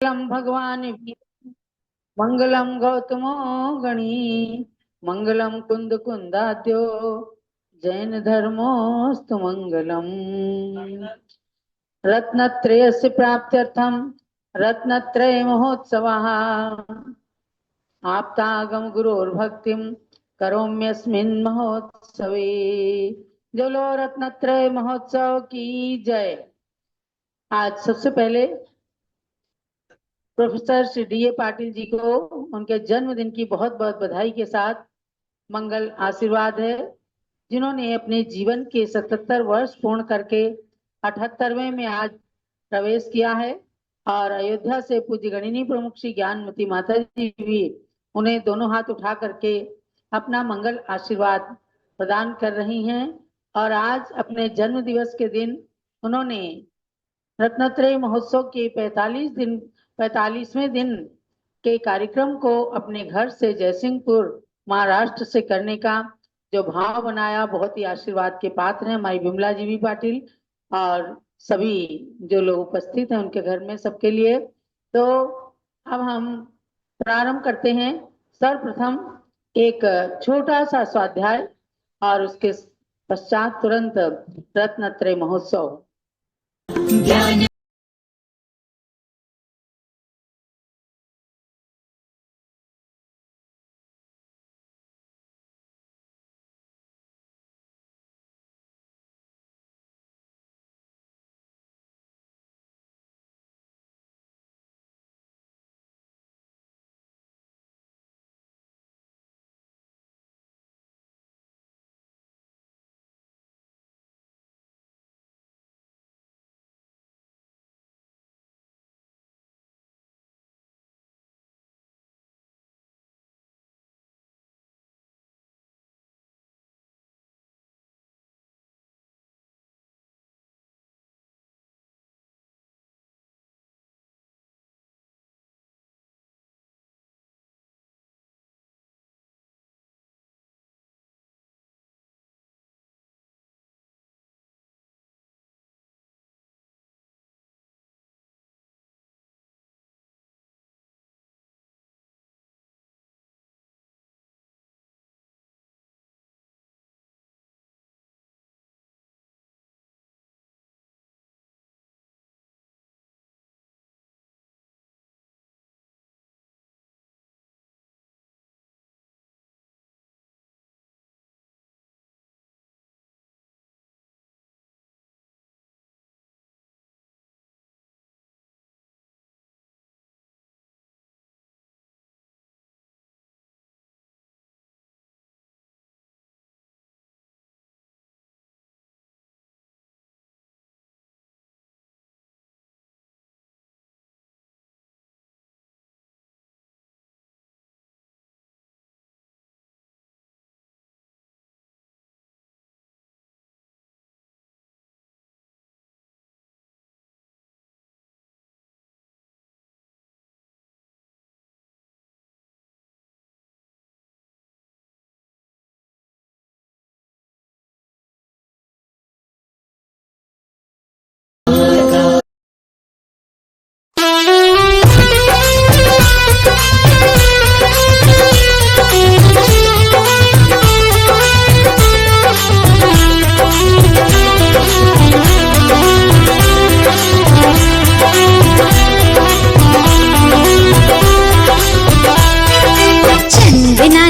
मंगलम भगवान मंगलम गौतमो गणी मंगलम कुंद कुंदाद्यो जैन धर्मोस्तु मंगलम। रत्नत्रयस्य प्राप्त्यर्थम रत्नत्रय महोत्सवः आप्तागम गुरोर्भक्तिम करोम्यस्मिन् महोत्सवे। जलो रत्नत्रय महोत्सव की जय। आज सबसे पहले प्रोफेसर श्री डी.ए. पाटिल जी को उनके जन्मदिन की बहुत बहुत बधाई के साथ मंगल आशीर्वाद है, जिन्होंने अपने जीवन के 77 वर्ष पूर्ण करके 78वें में आज प्रवेश किया है। और अयोध्या से पूज्य गणिनी प्रमुख श्री ज्ञानमती माता जी भी उन्हें दोनों हाथ उठा करके अपना मंगल आशीर्वाद प्रदान कर रही हैं। और आज अपने जन्म दिवस के दिन उन्होंने रत्नत्रय महोत्सव के 45वें दिन के कार्यक्रम को अपने घर से जयसिंहपुर महाराष्ट्र से करने का जो भाव बनाया, बहुत ही आशीर्वाद के पात्र हैं हमारी विमला जी भी पाटिल और सभी जो लोग उपस्थित हैं उनके घर में सबके लिए। तो अब हम प्रारंभ करते हैं। सर्वप्रथम एक छोटा सा स्वाध्याय और उसके पश्चात तुरंत रत्नत्रय महोत्सव।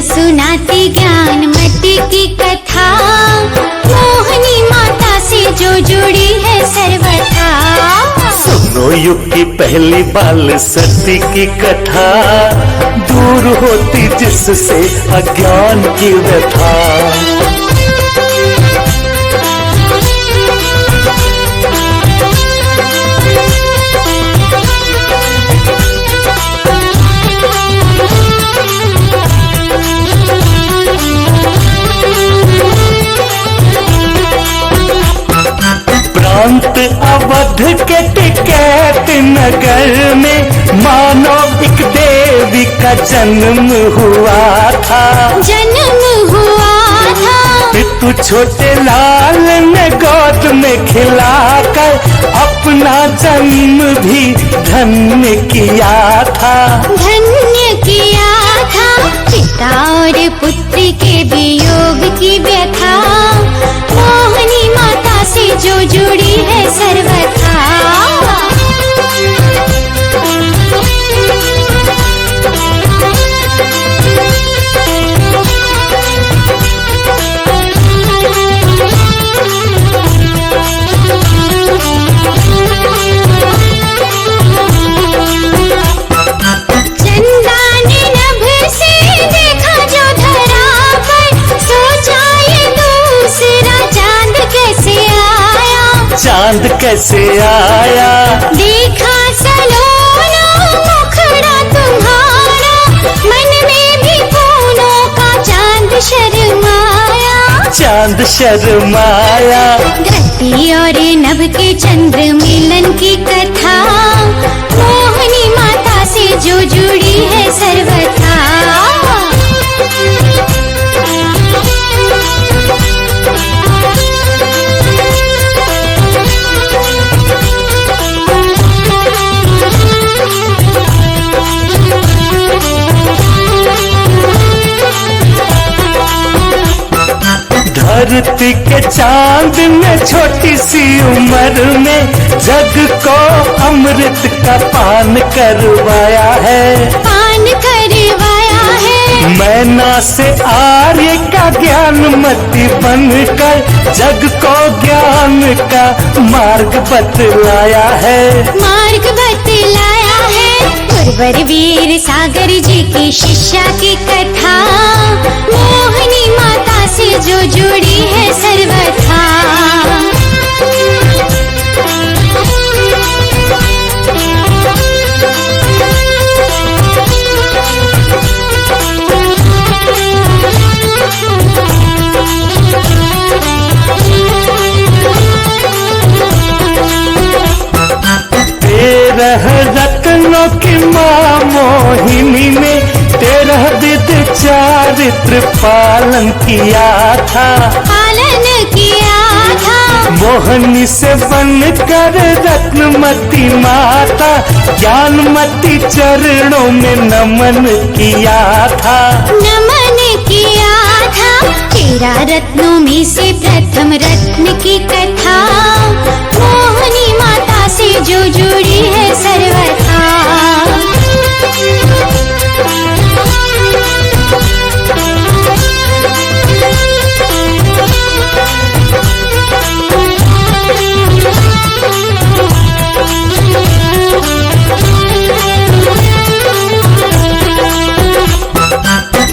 सुनाती ज्ञानमती की कथा, मोहनी माता से जो जुड़ी है सर्वथा। सुनो युग की पहली बाल सती की कथा, दूर होती जिससे अज्ञान की व्यथा। प्रांत अवध के टिकैत नगर में मानो एक देवी का जन्म हुआ था। जन्म हुआ था। तू छोटे लाल ने गोद में खिलाकर अपना जन्म भी धन्य किया था। धन्य किया था पिता और पुत्र के वियोग की व्यथा, मोहिनी माता से जो जुड़ी है सर्वथा। चांद कैसे आया देखा सलोना मुखड़ा तुम्हारा, मन में भी फूलों का चांद शर्माया। चांद शर्माया धरती और नभ के चंद्र मिलन की कथा, मोहिनी माता से जो जुड़ी है सर्वथा। धरती के चांद ने छोटी सी उम्र में जग को अमृत का पान करवाया है। पान करवाया है मैना से आर्य का ज्ञानमती बनकर जग को ज्ञान का मार्ग बतलाया है। मार्ग बतलाया है गुरुवर वीर सागर जी की शिष्या की कथा, मोहिनी माता से जो जुड़ी है सर्वथा। तेरह रत्नों की माँ मोहिनी ने 13 विध चारित्र पालन किया था। पालन किया था मोहिनी से बनकर रत्नमती माता ज्ञानमती चरणों में नमन किया था। नमन किया था 13 रत्नों में से प्रथम रत्न की कथा, मोहिनी माता से जो जुड़ी है सर्वथा।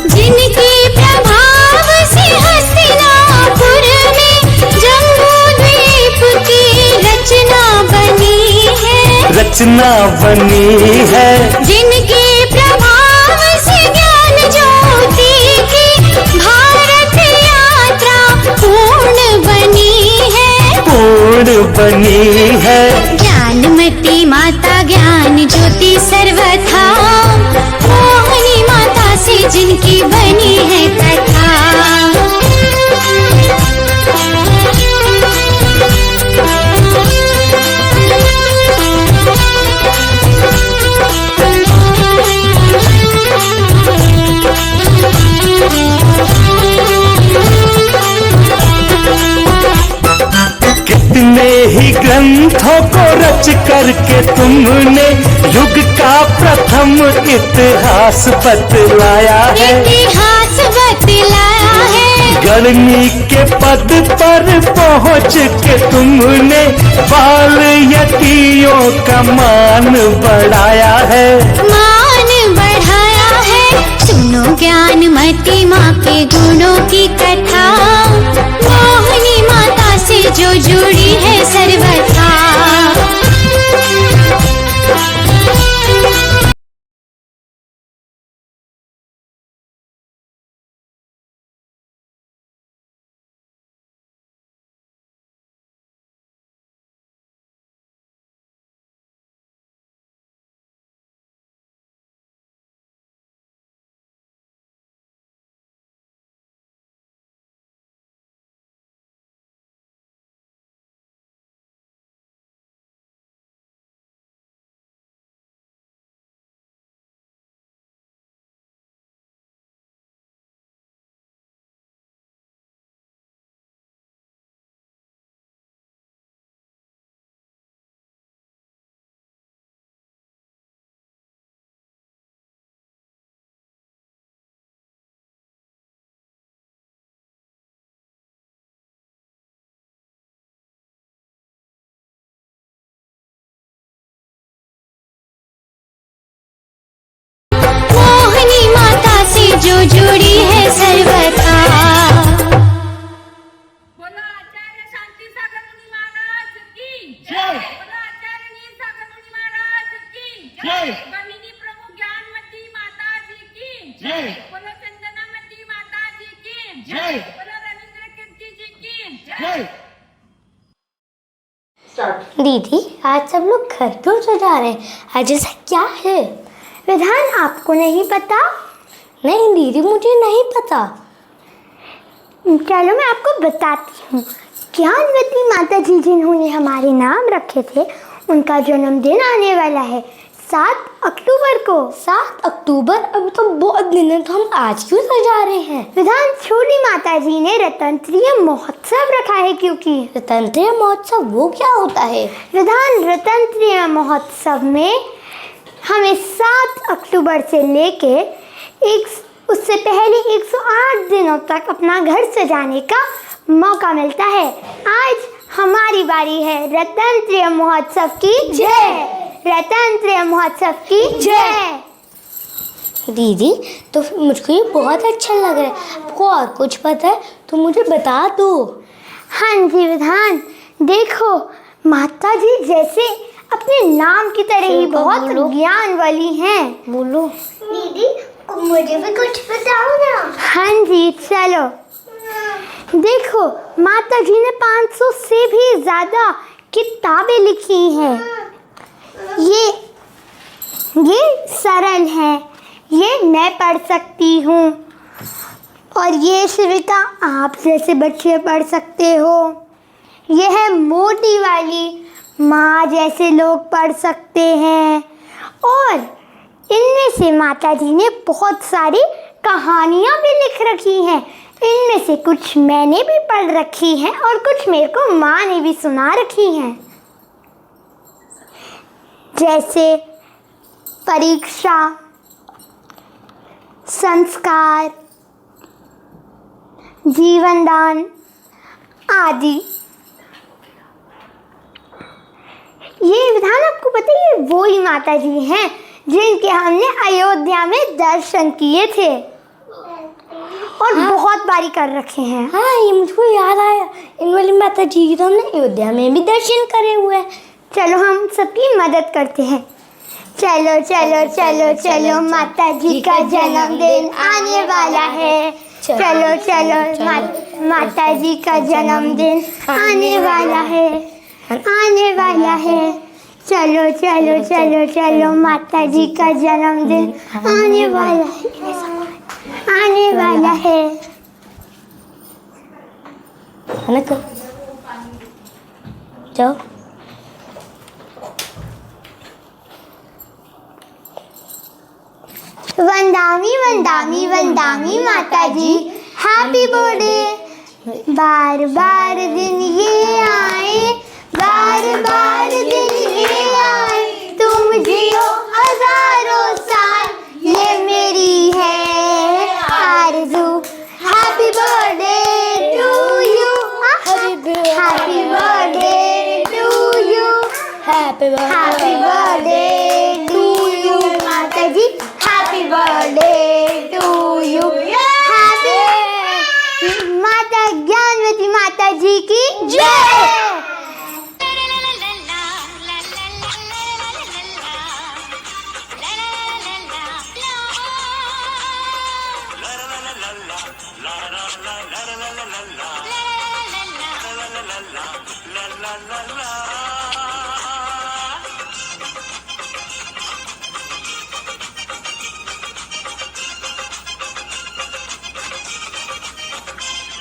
जिनके प्रभाव से हस्तिनापुर में जम्बूद्वीप की रचना बनी है। रचना बनी है जिनके प्रभाव से ज्ञान ज्योति की भारत यात्रा पूर्ण बनी है। पूर्ण बनी है ज्ञानमती माता ज्ञान ज्योति सर्वथा, मोहिनी माता से जिनकी बनी है कथा। कितने ही ग्रंथों को रच करके तुमने युग का प्रथम इतिहास बतलाया है। इतिहास बतलाया है गणनी के पद पर पहुँच के तुमने बाल यतियों का मान बढ़ाया है। मान बढ़ाया है सुनो ज्ञानमती माँ के गुणों की कथा, मोहिनी माता से जो जुड़ी है सर्वथा। जय। बोलो चंदनामती माता जी की जय। बोलो रविंद्र कीर्ति जी की जय। दीदी, आज सब लोग घर क्यों सजा रहे हैं? आज ऐसा क्या है? विधान आपको नहीं पता? नहीं दीदी, मुझे नहीं पता। चलो मैं आपको बताती हूँ। ज्ञानवती माता जी जिन्होंने हमारे नाम रखे थे, उनका जन्मदिन आने वाला है 7 अक्टूबर को। 7 अक्टूबर? अब तो बहुत दिन है, तो हम आज क्यों सजा रहे हैं? विधान, छोटी माता जी ने रतंत्रीय महोत्सव रखा है क्योंकि। रतंत्रीय महोत्सव वो क्या होता है? विधान, रतंत्रीय महोत्सव में हमें 7 अक्टूबर से लेके उससे पहले 108 दिनों तक अपना घर सजाने का मौका मिलता है। आज हमारी बारी है। रतंत्रीय महोत्सव की जय। रतंत्रीय महोत्सव की जय। दीदी, तो मुझको ये बहुत अच्छा लग रहा है। आपको और कुछ पता है तो मुझे बता दो। हाँ जी विधान, देखो माता जी जैसे अपने नाम की तरह ही बहुत ज्ञान वाली हैं। बोलो दीदी, मुझे भी कुछ बताओ ना। हाँ जी, चलो। देखो, माता जी ने 500 से भी ज़्यादा किताबें लिखी हैं। ये सरल हैं, ये मैं पढ़ सकती हूँ, और ये शिविका आप जैसे बच्चे पढ़ सकते हो। ये है मोटी वाली, माँ जैसे लोग पढ़ सकते हैं। और इनमें से माता जी ने बहुत सारी कहानियाँ भी लिख रखी हैं। इनमें से कुछ मैंने भी पढ़ रखी हैं और कुछ मेरे को माँ ने भी सुना रखी हैं। जैसे परीक्षा, संस्कार, जीवनदान आदि। ये विधान आपको पता है, ये वो ही माता जी हैं जिनके हमने अयोध्या में दर्शन किए थे और बहुत बारी कर रखे हैं। हाँ, ये मुझको याद आया। इन वाली माता जी की तो हमने अयोध्या में भी दर्शन करे हुए हैं। चलो हम सबकी मदद करते हैं। चलो चलो चलो चलो, माता जी का जन्मदिन आने वाला है। चलो चलो, माता जी का जन्मदिन आने वाला है, आने वाला है। चलो चलो चलो चलो, माता जी का जन्मदिन आने वाला है, आने वाला है। जाओ। वंदामी वंदामी वंदामी माता जी, हैप्पी बर्थडे। बार बार दिन ये आए, बार बार दिन ये आए, तुम जियो हजारों साल, ये मेरी है आरज़ू। Happy birthday to you, happy birthday to you, happy birthday to you माता जी, happy birthday to you. Happy माता ज्ञानवती माता जी की जय।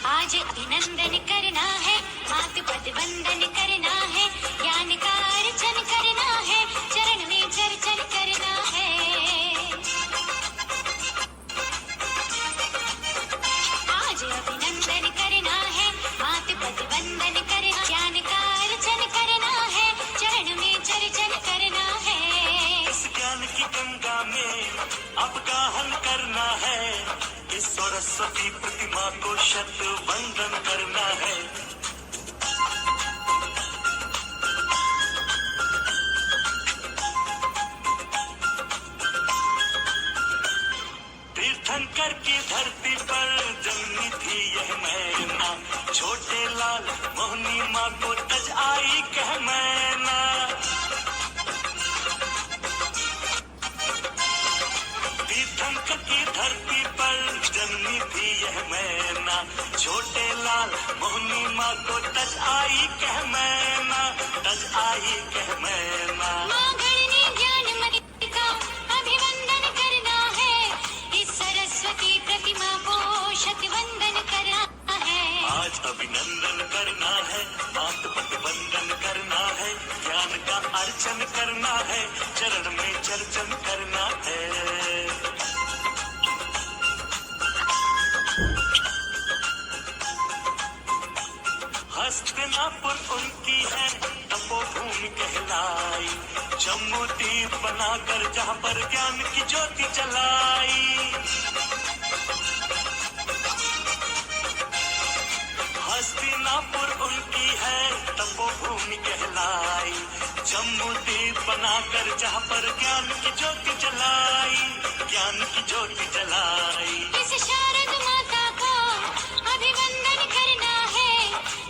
आज अभिनंदन करना है, मातु पद वंदन करना है, ज्ञान का अर्चन करना है, चरण में चर्चन करना है। आज अभिनंदन करना है, मातु पद वंदन करना, ज्ञान का अर्चन करना है, चरण में चर्चन करना है। इस ज्ञान की गंगा में अब गाहन करना है, इस सरस्वती प्रतिमा को शत वंदन करना है। तीर्थंकर की धरती पर जन्मी थी यह मैना, छोटे लाल मोहनी माँ को तज आई कह मैना। तीर्थंकर की धरती पर जन्मी थी यह मैना, छोटे लाल मोहनी माँ को टच आई कह मैना, टच आई कह मैना। माँ गणनी ज्ञानमती का अभिवंदन करना है, इस सरस्वती प्रतिमा को शत वंदन करना है। आज अभिनंदन करना है, मात पट वंदन करना है, ज्ञान का अर्चन करना है, चरण में चर्चन करना है। हस्तिनापुर उनकी है तपोभूमि कहलाई, जम्मू द्वीप बनाकर जहाँ पर ज्ञान की ज्योति जलाई। हस्तिनापुर उनकी है तपोभूमि कहलाई, जम्मू द्वीप बनाकर जहाँ पर ज्ञान की ज्योति जलाई, ज्ञान की ज्योति जलाई। इस शारद माता को अभिवंदन करना है,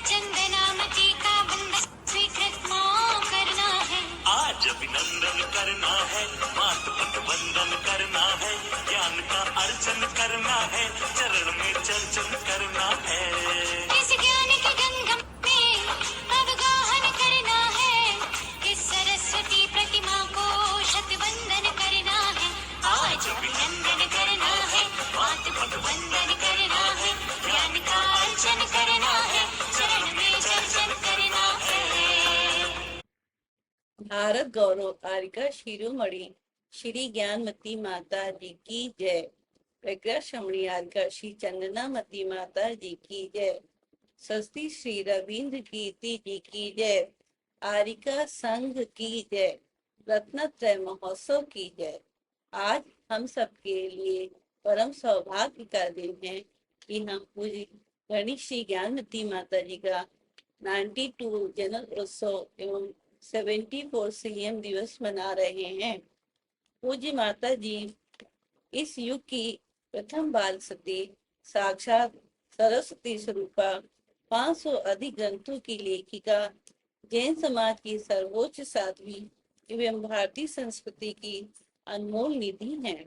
चंदनामती का वंदन स्वीकृत माँ करना है। आज अभिनंदन करना है, मात पट वंदन करना है, ज्ञान का अर्चन करना है, चरण में चर्चन करना है। इस ज्ञान के गंगम में अवगाहन करना है, इस सरस्वती प्रतिमा को शत वंदन करना है। आज अभिनंदन करना है, मात पट वंदन करना है, ज्ञान का अर्चन करना है, चरण में चर्चन करना है। भारत गौरव आरिका शिरोमणि श्री ज्ञानमती माता जी की जय। प्रज्ञा श्रमणी आरिका श्री चंदनामती माता जी की जय। सस्ती श्री रविंद्र कीर्ति जी की जय। आरिका संघ की जय। रत्नत्रय महोत्सव की जय। आज हम सबके लिए परम सौभाग्य का दिन है कि हम पूरी गणित श्री ज्ञानमती माता जी का 92 जन्म उत्सव एवं 74 संयम दिवस मना रहे हैं। पूज्य माता जी इस युग की प्रथम बाल सती, साक्षात सरस्वती स्वरूपा, 500 अधिक ग्रंथों की लेखिका, जैन समाज की सर्वोच्च साध्वी एवं भारतीय संस्कृति की अनमोल निधि हैं।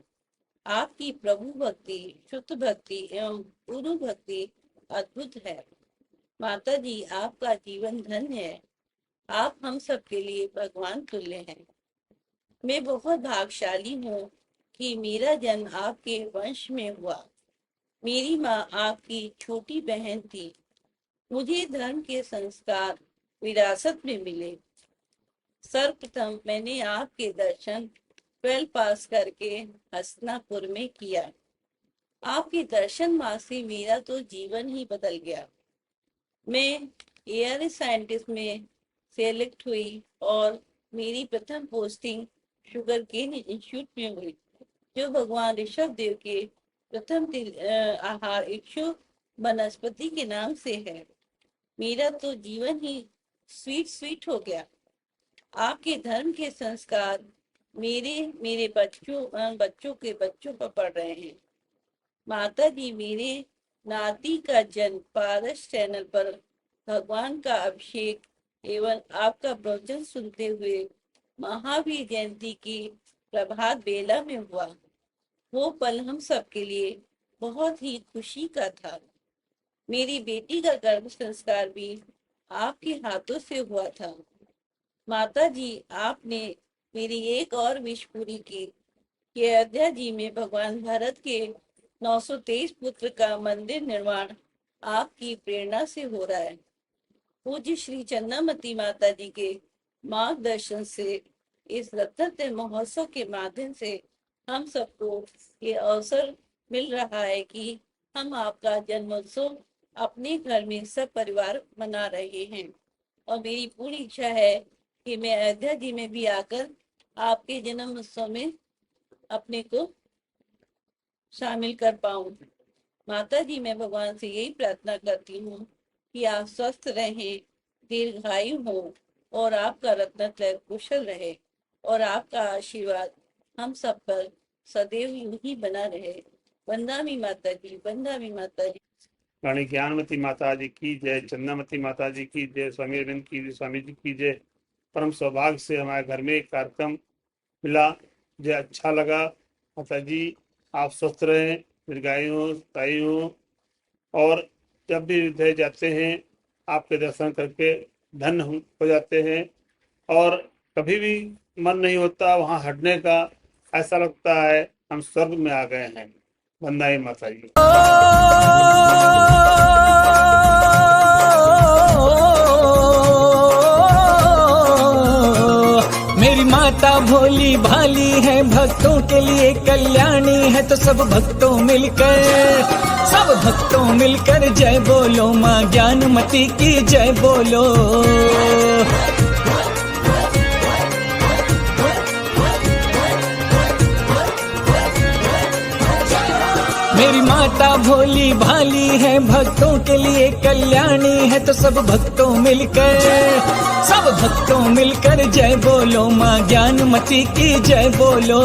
आपकी प्रभु भक्ति, शुद्ध भक्ति एवं गुरु भक्ति अद्भुत है। माता जी आपका जीवन धन्य है। आप हम सब के लिए भगवान तुल्य हैं। मैं बहुत भाग्यशाली हूँ कि मेरा जन्म आपके वंश में हुआ। मेरी माँ आपकी छोटी बहन थी। मुझे धर्म के संस्कार विरासत में मिले। सर्वप्रथम मैंने आपके दर्शन 12 पास करके हस्तिनापुर में किया। आपके दर्शन माँ से मेरा तो जीवन ही बदल गया। मैं एयर साइंटिस्ट में सेलेक्ट हुई और मेरी प्रथम पोस्टिंग शुगर केन इंस्टीट्यूट में हुई, जो भगवान ऋषभ देव के प्रथम आहार इक्षु वनस्पति के नाम से है। मेरा तो जीवन ही स्वीट हो गया। आपके धर्म के संस्कार मेरे बच्चों के बच्चों पर पड़ रहे हैं। माता जी, मेरे नाती का जन्म पारस चैनल पर भगवान का अभिषेक एवं आपका प्रवचन सुनते हुए महावीर जयंती की प्रभात बेला में हुआ। वो पल हम सब के लिए बहुत ही खुशी का था। मेरी बेटी का गर्भ संस्कार भी आपके हाथों से हुआ था। माता जी, आपने मेरी एक और विश पूरी की कि अयोध्या जी में भगवान भरत के 923 पुत्र का मंदिर निर्माण आपकी प्रेरणा से हो रहा है। पूज्य श्री चंदनामती माता जी के मार्गदर्शन से इस रत्नत्रय महोत्सव के माध्यम से हम सबको ये अवसर मिल रहा है कि हम आपका जन्मोत्सव अपने घर में सब परिवार मना रहे हैं। और मेरी पूरी इच्छा है कि मैं अयोध्या जी में भी आकर आपके जन्म उत्सव में अपने को शामिल कर पाऊं। माता जी, मैं भगवान से यही प्रार्थना करती हूँ कि आप स्वस्थ रहें, दीर्घायु हो और आपका रत्नत्रय कुशल रहे और आपका आशीर्वाद हम सब पर सदैव यूं ही बना रहे। वंदामी माता जी, वंदामी माता जी। रानी ज्ञानमती माता जी की जय। चंदनामती माता जी की जय। स्वामी अरविंद की स्वामी जी की जय। परम सौभाग्य से हमारे घर में एक कार्यक्रम मिला, मुझे अच्छा लगा। माता जी आप स्वस्थ रहें, दीर्घायु तायु, और जब भी विदेश जाते हैं आपके दर्शन करके धन्य हो जाते हैं, और कभी भी मन नहीं होता वहाँ हटने का, ऐसा लगता है हम स्वर्ग में आ गए हैं। वंदे माता जी। मेरी माता भोली भाली है, भक्तों के लिए कल्याणी है, तो सब भक्तों मिलकर जय बोलो, माँ ज्ञानमती की जय बोलो। मेरी माता भोली भाली है, भक्तों के लिए कल्याणी है, तो सब भक्तों मिलकर जय बोलो, माँ ज्ञानमती की जय बोलो।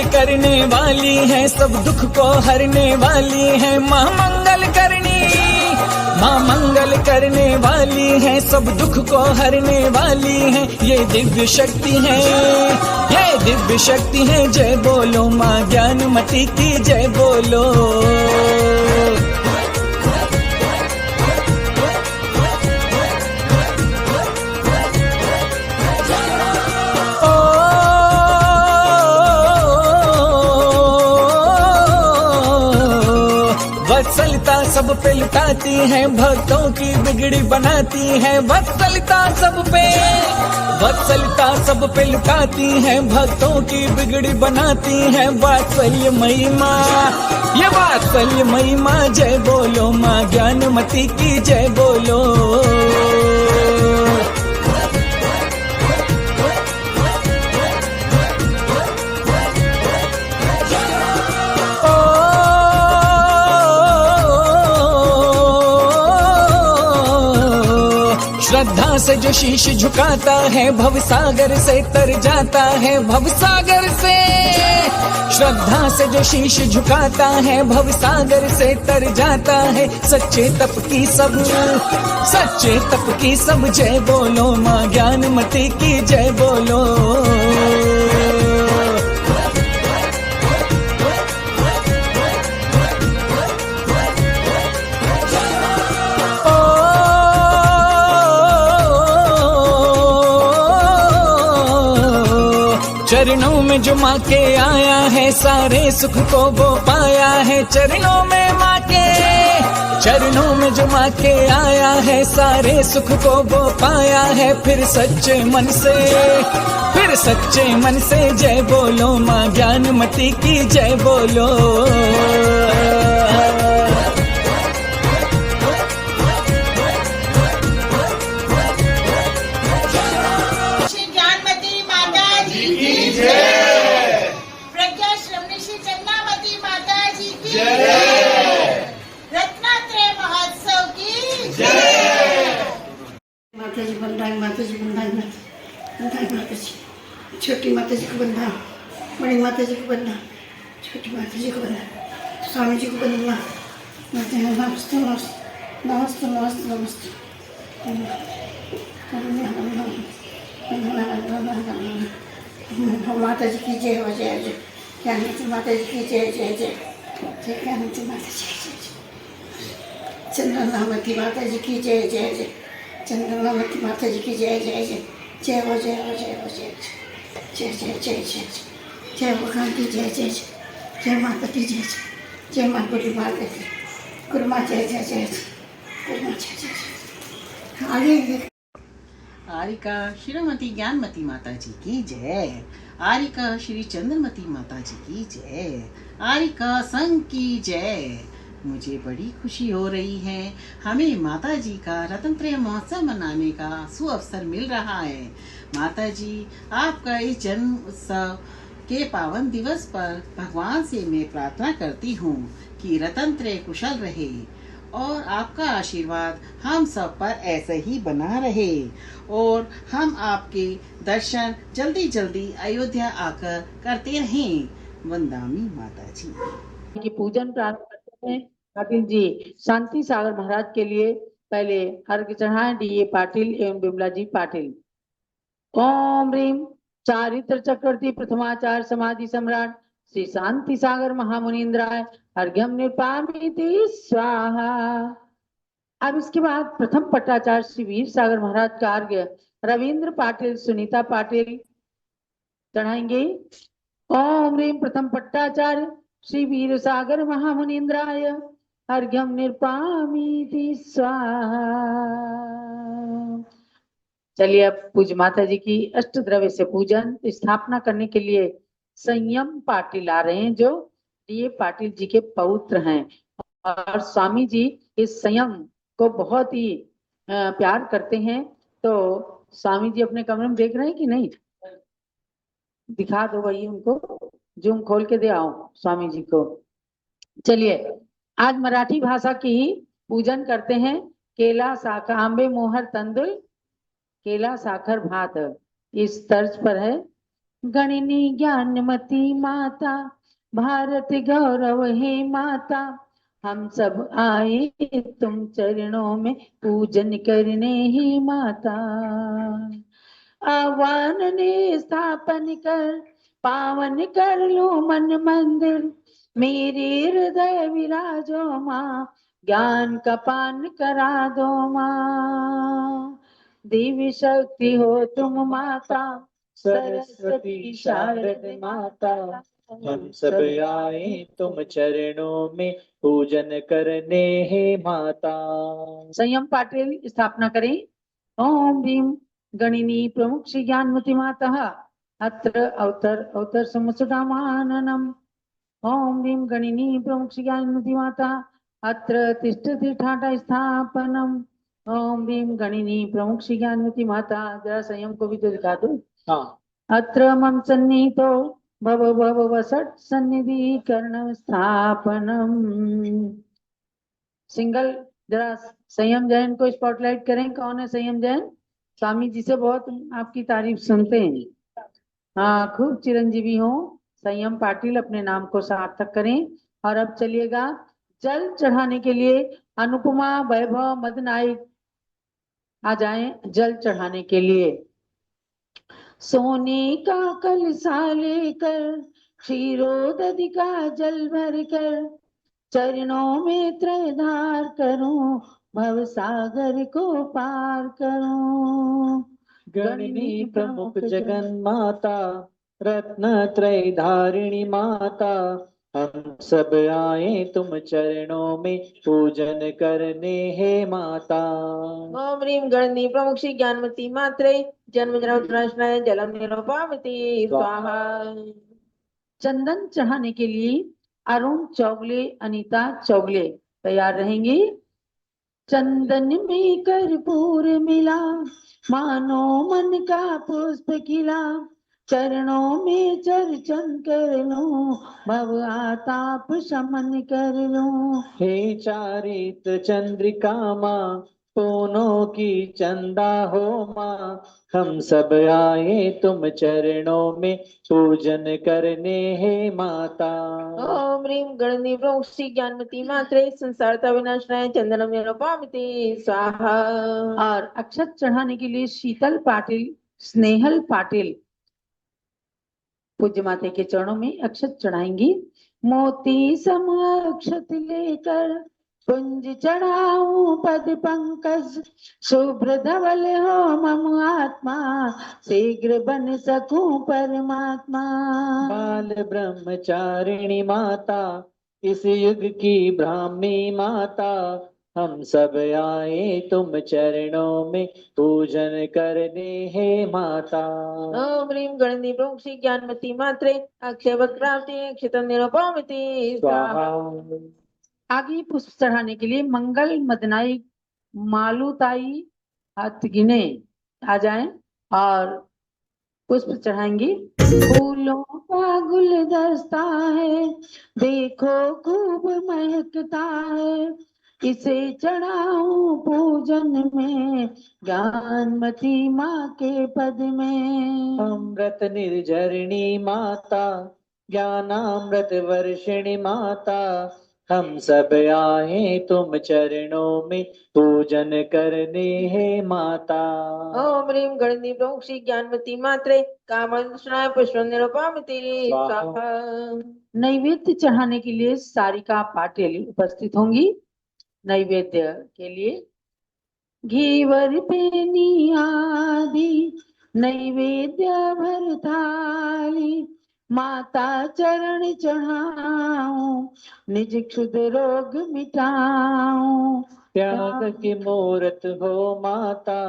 करने वाली है, सब दुख को हरने वाली है, माँ मंगल करने वाली है, सब दुख को हरने वाली है, ये दिव्य शक्ति है, जय बोलो, माँ ज्ञानमती की जय बोलो। वत्सलता सब पे लुटाती है, भक्तों की बिगड़ी बनाती है, वत्सलता सब पे लुटाती है, भक्तों की बिगड़ी बनाती है, वात्सल्य महिमा जय बोलो, माँ ज्ञानमती की जय बोलो। श्रद्धा से जो शीश झुकाता है, भवसागर से तर जाता है, श्रद्धा से जो शीश झुकाता है, भवसागर से तर जाता है, सच्चे तप की सब जय बोलो, माँ ज्ञानमती की जय बोलो। चरणों में जो माँ के आया है, सारे सुख को वो पाया है, चरणों में जो माँ के आया है, सारे सुख को वो पाया है, फिर सच्चे मन से जय बोलो, माँ ज्ञानमती की जय बोलो। छोटी माता जी को बंधा, बड़ी माता जी को बंधा, छोटी माता जी को बंधा, स्वामी जी को बंधा। नमस्ते नमस्ते नमस्ते नमस्ते नमस्ते। माता जी की जय हो, जय जय ज्ञानमती माता जी की जय जय जय जय ज्ञानमती माता जी की जय जय। चंद्रनामती माता जी की जय जय जय, चंद्रनामती माता जी की जय जय जय जय हो, जय हो, जय हो, जय जय जय जय जय जय भगवान की जय जय जय माता की जय जय माँ बुढ़ी माता की गुरु माँ जय जय जय गुरु माँ जय जय जय। आगे आरिका श्रीमती ज्ञानमती माता जी की जय, आरिका श्री चंद्रमती माता जी की जय, आरिका संघ की जय। मुझे बड़ी खुशी हो रही है, हमें माता जी का रत्नत्रय महोत्सव मनाने का सुअवसर मिल रहा है। माता जी, आपका इस जन्म उत्सव के पावन दिवस पर भगवान से मैं प्रार्थना करती हूँ कि रत्नत्रय कुशल रहे और आपका आशीर्वाद हम सब पर ऐसे ही बना रहे और हम आपके दर्शन जल्दी जल्दी अयोध्या आकर करते रहें। वंदामी माता जी। की पूजन प्रारंभ करते हैं। पाटिल जी शांति सागर महाराज के लिए पहले अर्घ्य चढ़ाएं। डी ए पाटिल एवं बिमला जी पाटिल। ओम ह्रीम चारित्र चक्रवर्ती प्रथमाचार्य समाधि सम्राट श्री शांति सागर महामुनीन्द्राय अर्घ्यम निर्पामिति स्वाहा। अब इसके बाद प्रथम पट्टाचार्य श्री वीर सागर महाराज का अर्घ्य रविंद्र पाटिल सुनीता पाटिल चढ़ाएंगे। ओम ह्रीम प्रथम पट्टाचार्य श्री वीर सागर महामुनीन्द्राय अर्घ्यम निर्पामिति स्वाहा। चलिए अब पूज्य माता जी की अष्ट द्रव्य से पूजन स्थापना करने के लिए संयम पाटिल आ रहे हैं, जो डी पाटिल जी के पौत्र हैं। और स्वामी जी इस संयम को बहुत ही प्यार करते हैं। तो स्वामी जी अपने कमरे में देख रहे हैं कि नहीं? दिखा दो भाई उनको, जूम खोल के दे आओ स्वामी जी को। चलिए आज मराठी भाषा की ही पूजन करते हैं। केला साखर आंबे मोहर तंदुल केला साखर भात, इस तर्ज पर है। गणिनी ज्ञानमती माता भारत गौरव है माता, हम सब आए तुम चरणों में पूजन करने ही माता। आह्वान ने स्थापन कर पावन कर लो मन मंदिर, मेरे हृदय विराजो माँ ज्ञान का पान करा दो माँ। देवी शक्ति हो तुम माता सरस्वती शारद माता, हम सब आए तुम चरणों में पूजन करने हे माता। संयम पाटिल स्थापना करें। ओम भीम गणिनी प्रमुख श्री ज्ञानमती माता अत्र अवतर समुसुदामाननम। ओम भीम गणिनी प्रमुख श्री ज्ञानमती माता अत्र तिष्ठति ठाटा स्थापनम। ओम भीम गणिनी प्रमुख श्री ज्ञानमती माता, जरा संयम को भी तो दिखा दो। हाँ। अत्र मम सन्निहितो भव भव वसट सन्निधि कर्ण स्थापनम। सिंगल जरा संयम जैन को स्पॉटलाइट करें। कौन है संयम जैन? स्वामी जी से बहुत आपकी तारीफ सुनते हैं। हाँ, खूब चिरंजीवी हो। संयम पाटिल अपने नाम को सार्थक करें। और अब चलिएगा जल चढ़ाने के लिए अनुपमा वैभव मदनाई आ जाएं जल चढ़ाने के लिए। सोने का कलशा लेकर क्षीरोदधि का जल भर कर, चरणों में त्रयधार करूं भव सागर को पार करूं। गणिनी प्रमुख जगन माता रत्न त्रय धारिणी माता, हम सब आए तुम चरणों में पूजन करने हे माता। ओम ह्रीम गणनी प्रमुख श्री ज्ञानमती मात्रे जन्म जन्म जलम निरूपामति स्वाहा। चंदन चढ़ाने के लिए अरुण चौगले अनीता चौगले तैयार रहेंगी। चंदन में कर्पूर मिला मानो मन का पुष्प खिला, चरणों में चर्चन कर लूं भव आताप शमन कर लूं। हे चारित चंद्रिका माँ पूनों की चंदा हो माँ, हम सब आए तुम चरणों में पूजन करने हे माता। ओम ह्रीम गणनी प्रमुख श्री ज्ञानमती मात्रे संसारता विनाशनाय चंदनम निरूपामति स्वाहा। और अक्षत चढ़ाने के लिए शीतल पाटिल स्नेहल पाटिल पूज्य माता के चरणों में अक्षत चढ़ाएंगी। मोती सम अक्षत लेकर कुंज चढ़ाऊं पद पंकज, शुभ्र धवल हो मम आत्मा शीघ्र बन सकूं परमात्मा। बाल ब्रह्मचारिणी माता इस युग की ब्राह्मी माता, हम सब आए तुम चरणों में पूजन करने हे माता। ओम ह्रीम गणनी प्रमुख श्री ज्ञानमती मात्रे अक्षय प्राप्ति अक्षतम निरूपामति स्वाहा। आगे पुष्प चढ़ाने के लिए मंगल मदनाई मालूताई हाथ गिने आ जाएं और पुष्प चढ़ाएंगी। फूलों का गुलदस्ता है देखो खूब महकता है, इसे चढ़ाऊं पूजन में ज्ञानमती माँ के पद में। अमृत निर्झरिणी माता ज्ञानामृत वर्षिणी माता, हम सब आए तुम चरणों में पूजन करने हे माता। ओम ह्रीं गणनी प्रमुख श्री ज्ञानमती मात्रे कामनाय पुष्पं निरूपयामि स्वाहा। नैवेद्य चढ़ाने के लिए सारिका पाटिल उपस्थित होंगी। नैवेद्य के लिए घीवर पेनी आदि नैवेद्य भर थाली, माता चरण चढ़ाऊं निज क्षुद्र रोग मिटाऊं। त्याग की मूरत हो माता,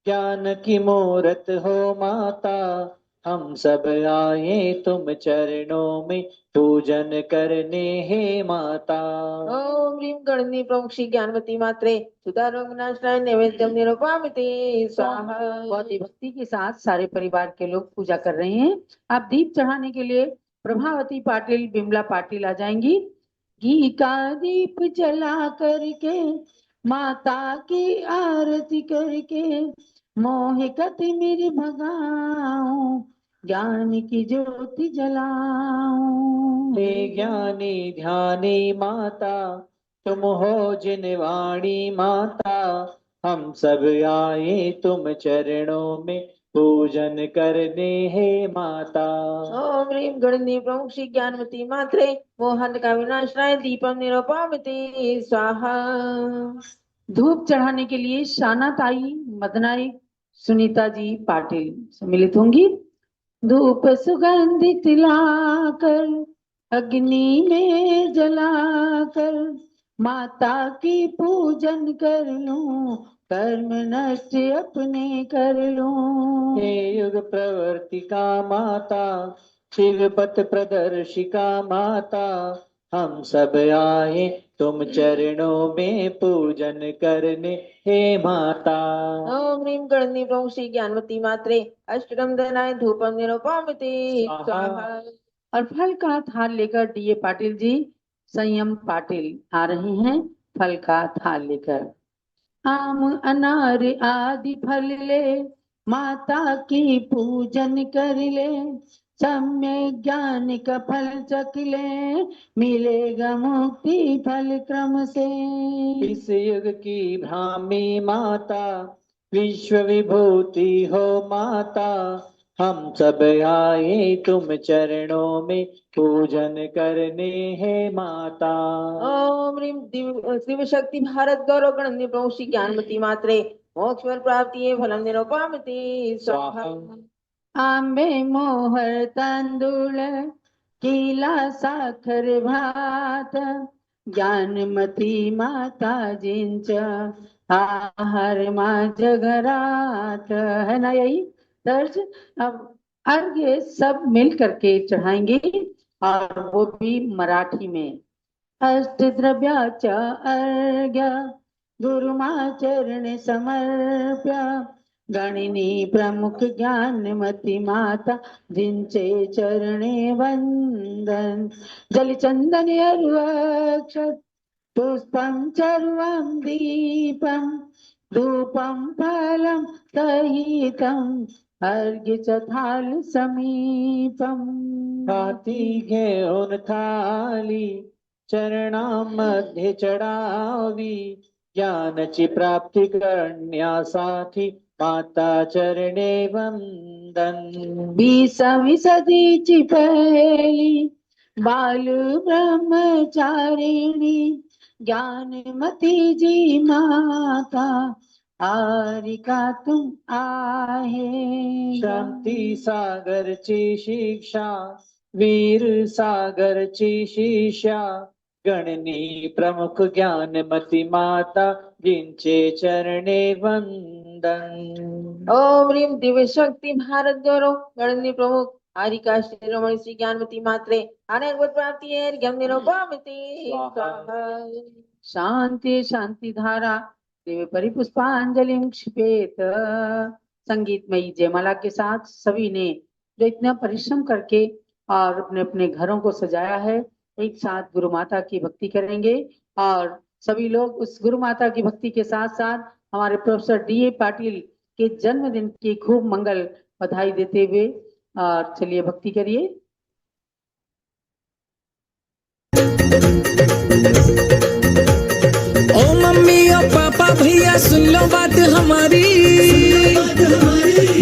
ज्ञान की मूरत हो माता, हम सब आए तुम चरणों में पूजन करने हे माता। ओम ह्रीं गणनी प्रमुख श्री ज्ञानमती मात्रे सुधा रोग विनाशनाय नैवेद्यं निरूपयामि स्वाहा। बहुत ही भक्ति के साथ सारे परिवार के लोग पूजा कर रहे हैं। अब दीप चढ़ाने के लिए प्रभावती पाटिल, बिमला पाटिल आ जाएंगी। घी का दीप जला करके माता की आरती करके, मोह कति मेरी भगाऊं ज्ञान की ज्योति जलाऊं। हे ज्ञानी ध्यानी माता, तुम हो जिन वाणी माता, हम सब आए तुम चरणों में पूजन करने हे माता। ओम ह्रीं गणनी प्रमुख श्री ज्ञानमती मात्रे मोहन का विनाशनाय दीपम निरूपयामि स्वाहा। धूप चढ़ाने के लिए शाना ताई, मदनाई, सुनीता जी पाटिल सम्मिलित होंगी। धूप सुगंधित लाकर अग्नि में जलाकर, माता की पूजन कर लूं कर्म नष्ट अपने कर लूं। हे युग प्रवर्तिका माता, शिव पथ प्रदर्शिका माता, हम सब आए तुम चरणों में पूजन करने हे माता। ओम ह्रीं गणनी प्रमुख श्री ज्ञानमती मात्रे अष्टकम दनाय धूपम निरूपयामि स्वाहा। और फल का थाल लेकर डीए पाटिल जी, संयम पाटिल आ रहे हैं फल का थाल लेकर। आम अनार आदि फल ले माता की पूजन कर ले, सम्य ज्ञान का फल चख ले मिलेगा मुक्ति फल क्रम से। इस युग की भ्रामी माता, विश्व विभूति हो माता, हम सब आए तुम चरणों में पूजन करने हे माता। ओम ह्रीं शिव शक्ति भारत गौरव गणनी प्रमुख श्री ज्ञानमती मात्रे मोक्ष फल प्राप्ति फलम निरूपयामि स्वाहा। आंबे मोहर तांदूळ केला साखर भात, ज्ञानमती माताजींच्या आहार माझ्या घरात है ना यही दर्ज। अब अर्घ्य सब मिल करके चढ़ाएंगे और वो भी मराठी में। अष्ट द्रव्याचा अर्घ्य गुरुमा चरण समर्प्य, गणिनी प्रमुख ज्ञानमती माता जिनचे चरणे वंदन। जलचंदन अरुक्षत पुष्पं चर्वं दीपं, धूपं फलं सहितं अर्घ्य च थाल समीपम। हाती घेऊन थाली चरणामध्ये चढावी, ज्ञानाची प्राप्ती करण्यासाठी माता चरणे वंदन। 20वी सदीची पहिली बाल ब्रह्मचारिणी, ज्ञानमती जी माता आरिका तुम आहे। शांती सागरची शिक्षा, वीर सागरची शिष्या, गणनी प्रमुख ज्ञानमती माता जिनचे चरणे वंदन। ओम ह्रीं दिव्य शक्ति भारत गौरव गणनी प्रमुख आरिका शिरोमणि श्री ज्ञानमती मात्रे अनेक प्राप्ति अर्घ्यं निरूपयामि स्वाहा। शांति शांति धारा दिव्य परिपुष्पांजलि क्षिपेत। संगीतमयी जयमाला के साथ सभी ने जो इतना परिश्रम करके और अपने अपने घरों को सजाया है, एक साथ गुरु माता की भक्ति करेंगे। और सभी लोग उस गुरु माता की भक्ति के साथ साथ हमारे प्रोफेसर डीए पाटिल के जन्मदिन की खूब मंगल बधाई देते हुए और चलिए भक्ति करिए। ओ मम्मी और पापा भैया सुन लो बात हमारी,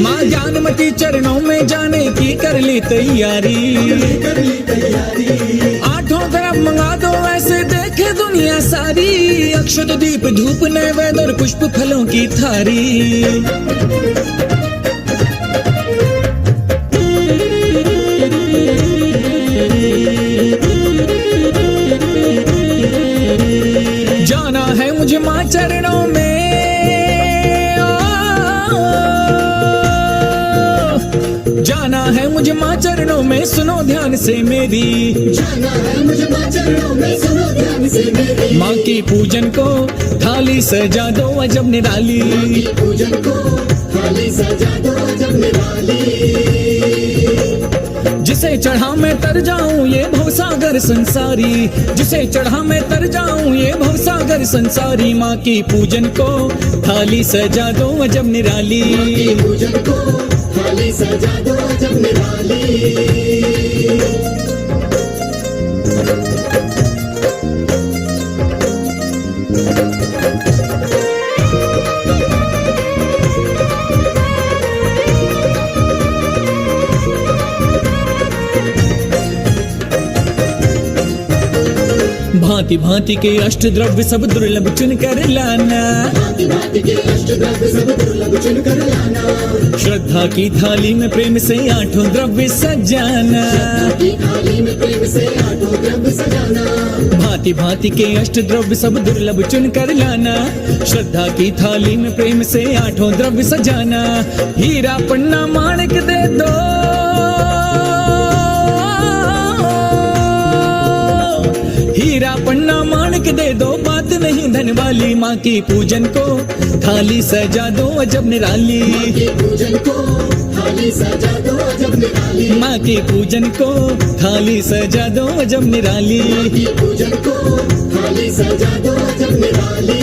माँ ज्ञानमती चरणों में जाने की कर ली तैयारी। आठों तरफ मंगा दो ऐसे देखे दुनिया सारी, अक्षत दीप धूप नैवेद्य और पुष्प फलों की थारी। जाना है मुझे माँ चरणों में, जाना है मुझे माँ चरणों में, सुनो ध्यान से मेरी। जाना है मुझे माँ चरणों में, सुनो ध्यान से मेरी। माँ की पूजन को थाली सजा दो अजब निराली, माँ की पूजन को थाली सजा दो अजब निराली। जिसे चढ़ा मैं तर जाऊं ये भवसागर संसारी, जिसे चढ़ा मैं तर जाऊं ये भवसागर संसारी। माँ की पूजन को थाली सजा दो अजब निराली, माँ की पूजन को थाली सजा दो अजब निराली। भांति भांति के अष्ट द्रव्य सब दुर्लभ चुन कर लाना, भांति भांति के अष्ट द्रव्य सब दुर्लभ चुन कर लाना। श्रद्धा की थाली में प्रेम से आठों द्रव्य सजाना, श्रद्धा की थाली में प्रेम से आठों द्रव्य सजाना। भांति भांति के अष्ट द्रव्य सब दुर्लभ चुन कर लाना, श्रद्धा की थाली में प्रेम से आठों द्रव्य सजाना। हीरा पन्ना माणिक दे दो, हीरा पन्ना माणिक दे दो, बात नहीं धन वाली। माँ की पूजन को थाली सजा दो अजब निराली, माँ की पूजन को थाली सजा दो अजब निराली। माँ की पूजन को थाली सजा दो अजब निराली, माँ की पूजन को थाली सजा दो अजब निराली।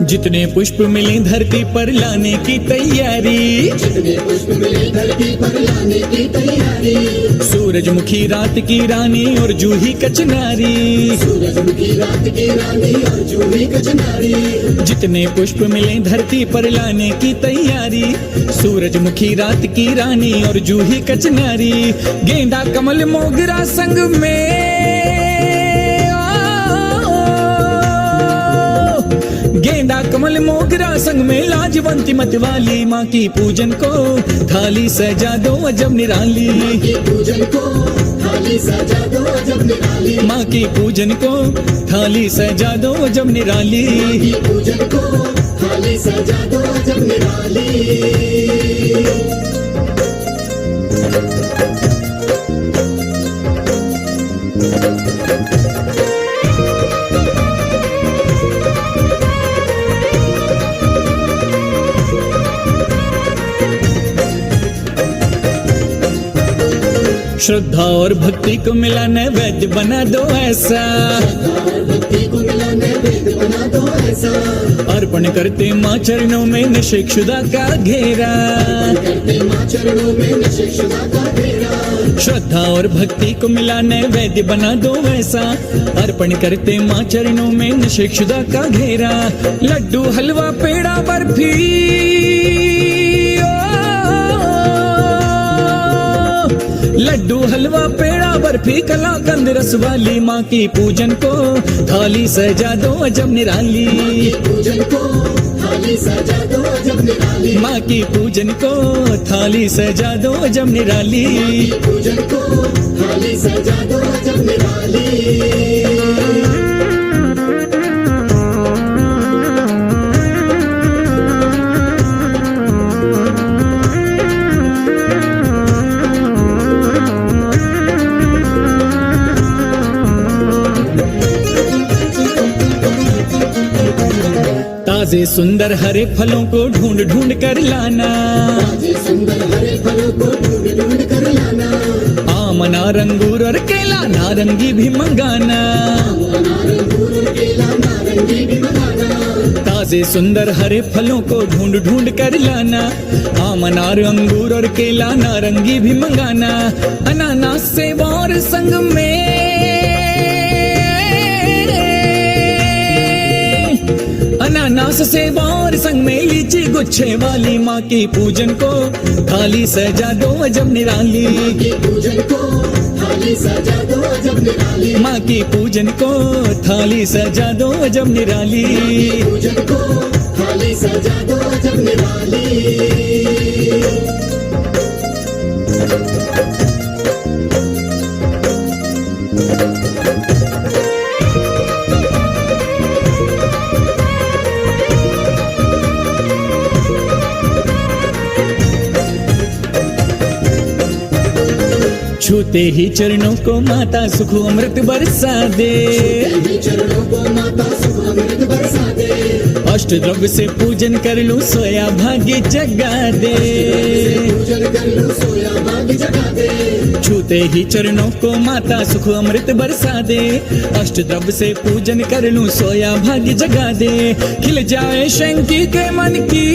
जितने पुष्प मिले धरती पर लाने की तैयारी, जितने पुष्प मिले धरती पर लाने की तैयारी। सूरजमुखी रात की रानी और जूही कचनारी, सूरजमुखी रात की रानी और जूही कचनारी। जितने पुष्प मिले धरती पर लाने की तैयारी, सूरजमुखी रात की रानी और जूही कचनारी। गेंदा कमल मोगरा संग में, गेंदा कमल मोगरा संग में लाजवंती मत वाली। माँ की पूजन को थाली सजा दो अजब निराली, माँ की पूजन को थाली सजा दो अजब निराली। माँ की पूजन को थाली सजा दो अजब निराली, माँ की पूजन को थाली सजा दो अजब निराली। श्रद्धा और भक्ति को मिला नैवेद्य बना दो ऐसा, श्रद्धा और भक्ति को मिला नैवेद्य बना दो ऐसा। अर्पण करते माँ चरणों में नशेक्षुदा का घेरा, करते माँ चरणों में नशेक्षुदा का घेरा। श्रद्धा और भक्ति को मिला नैवेद्य बना दो ऐसा, अर्पण करते माँ चरणों में नशेक्षुदा का घेरा। लड्डू हलवा पेड़ा बर्फी, लड्डू हलवा पेड़ा बर्फी कलाकंद रस वाली। माँ की पूजन को थाली सजा दो अजब निराली, माँ की पूजन को थाली सजा दो अजब निराली। माँ की पूजन को थाली सजा दो अजब निराली, माँ की पूजन को थाली सजा दो अजब निराली। ताजे सुंदर हरे फलों को ढूंढ ढूंढ कर लाना, ताजे सुंदर हरे फलों को ढूंढ ढूंढ कर लाना। अंगूर और केला नारंगी भी मंगाना, ताजे सुंदर हरे फलों को ढूंढ ढूंढ कर लाना। आम अनार अंगूर और केला नारंगी भी मंगाना। अनानास सेब और संग में अनानास सेब और संग में लीची गुच्छे वाली माँ की पूजन को थाली सजा दो अजब निराली। माँ की पूजन को थाली सजा दो अजब निराली। माँ की पूजन को थाली सजा दो अजब निराली। पूजन को थाली सजा दो अजब निराली। छूते ही चरणों को माता सुख अमृत बरसा दे। चरणों को माता सुख अमृत बरसा दे। अष्ट द्रव्य से पूजन कर लूं सोया भाग्य जगा दे। पूजन कर लूं सोया भाग्य जगा दे। छूते ही चरणों को माता सुख अमृत बरसा दे। अष्ट द्रव्य से पूजन कर लूं सोया भाग्य जगा दे। खिल जाए शंकी के मन की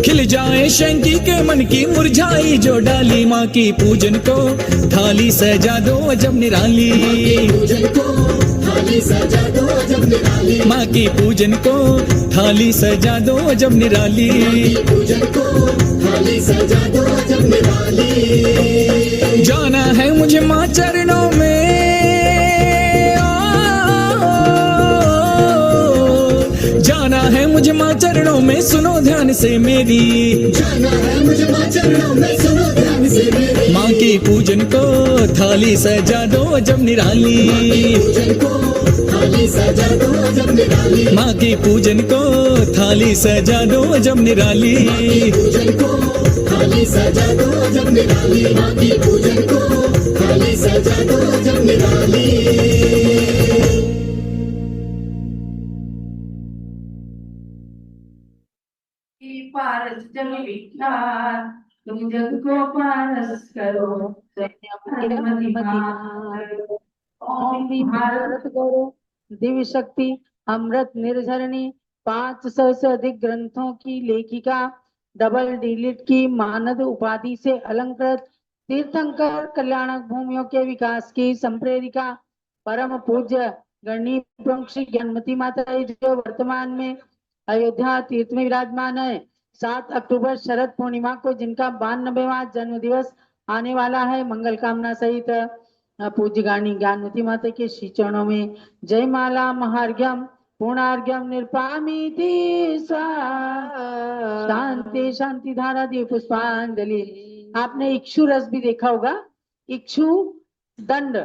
खिल जाए शंकी के मन की मुरझाई जो डाली। माँ की पूजन को थाली सजा दो अजब निराली। पूजन को थाली सजा दो अजब निराली। माँ की पूजन को थाली सजा दो अजब निराली। पूजन को थाली सजा दो अजब निराली। जाना है मुझे माँ चरणों में, जाना है मुझे माँ चरणों में सुनो ध्यान से मेरी। जाना है मुझे माँ चरणों में सुनो ध्यान से मेरी। माँ की पूजन को थाली सजा दो अजब निराली। पूजन को थाली सजा दो अजब निराली। माँ की पूजन को थाली सजा दो अजब निराली। पूजन को थाली सजा दो अजब निराली। माँ की पूजन को थाली सजा दो अजब निराली। पारस जग विख्यात तुम जग को पारस करो। ओम भी भारत करो दिव्य शक्ति अमृत निर्झरणी 500 से अधिक ग्रंथों की लेखिका, डबल डिलीट की मानद उपाधि से अलंकृत, तीर्थंकर कल्याणक भूमियों के विकास की संप्रेरिका, परम पूज्य गणनी प्रमुख श्री ज्ञानमती माता जो वर्तमान में अयोध्या तीर्थ में विराजमान है। 7 अक्टूबर शरद पूर्णिमा को जिनका 92वां जन्म दिवस आने वाला है, मंगल कामना सहित पूज्य गाणी ज्ञानमती माता के श्री चरणों में जय माला महार्घ्यम पूर्णार्घ्यम निरपामिति शांति शांति धारा दी पुष्पांजलि। आपने इक्षु रस भी देखा होगा, इक्षु दंड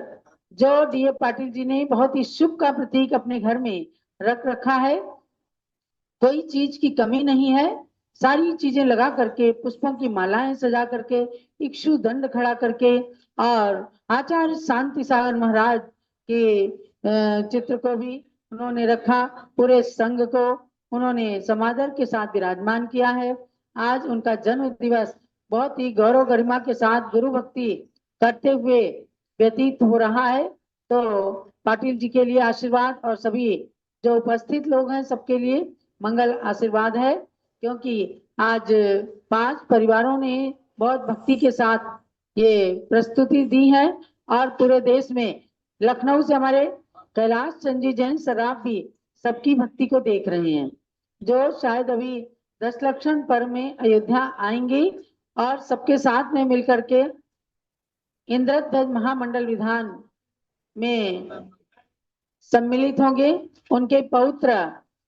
जो डी.ए. पाटिल जी ने बहुत ही शुभ का प्रतीक अपने घर में रख रखा है। कोई चीज की कमी नहीं है, सारी चीजें लगा करके, पुष्पों की मालाएं सजा करके, इक्षु दंड खड़ा करके, और आचार्य शांति सागर महाराज के चित्र को भी उन्होंने रखा। पूरे संघ को उन्होंने समादर के साथ विराजमान किया है। आज उनका जन्म दिवस बहुत ही गौरव गरिमा के साथ गुरु भक्ति करते हुए व्यतीत हो रहा है। तो पाटिल जी के लिए आशीर्वाद और सभी जो उपस्थित लोग हैं सबके लिए मंगल आशीर्वाद है, क्योंकि आज 5 परिवारों ने बहुत भक्ति के साथ ये प्रस्तुति दी है और पूरे देश में लखनऊ से हमारे कैलाश चंद जी जैन सराफ भी सबकी भक्ति को देख रहे हैं, जो शायद अभी 10 लक्षण पर्व में अयोध्या आएंगे और सबके साथ में मिलकर के इंद्रध्वज महामंडल विधान में सम्मिलित होंगे। उनके पौत्र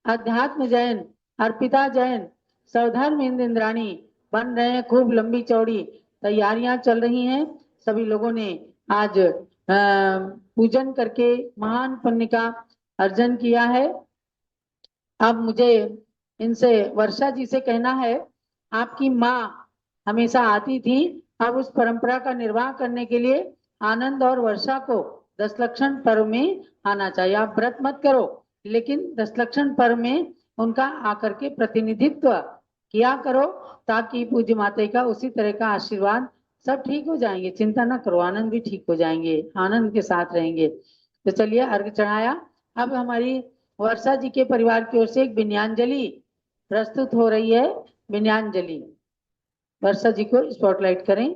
अध्यात्म जैन, अर्पिता जैन, सौधर्म इंद्राणी बन रहे हैं। खूब लंबी चौड़ी तैयारियां चल रही हैं। सभी लोगों ने आज पूजन करके महान पुण्य का अर्जन किया है। अब मुझे इनसे, वर्षा जी से कहना है, आपकी माँ हमेशा आती थी, अब उस परंपरा का निर्वाह करने के लिए आनंद और वर्षा को 10 लक्षण पर्व में आना चाहिए। आप व्रत मत करो, लेकिन 10 लक्षण पर्व में उनका आकर के प्रतिनिधित्व किया करो, ताकि पूज्य माता का उसी तरह का आशीर्वाद सब ठीक हो जाएंगे। चिंता ना करो, आनंद भी ठीक हो जाएंगे, आनंद के साथ रहेंगे। तो चलिए अर्घ चढ़ाया। अब हमारी वर्षा जी के परिवार की ओर से एक विनयांजलि प्रस्तुत हो रही है। विनयांजलि, वर्षा जी को स्पॉटलाइट करें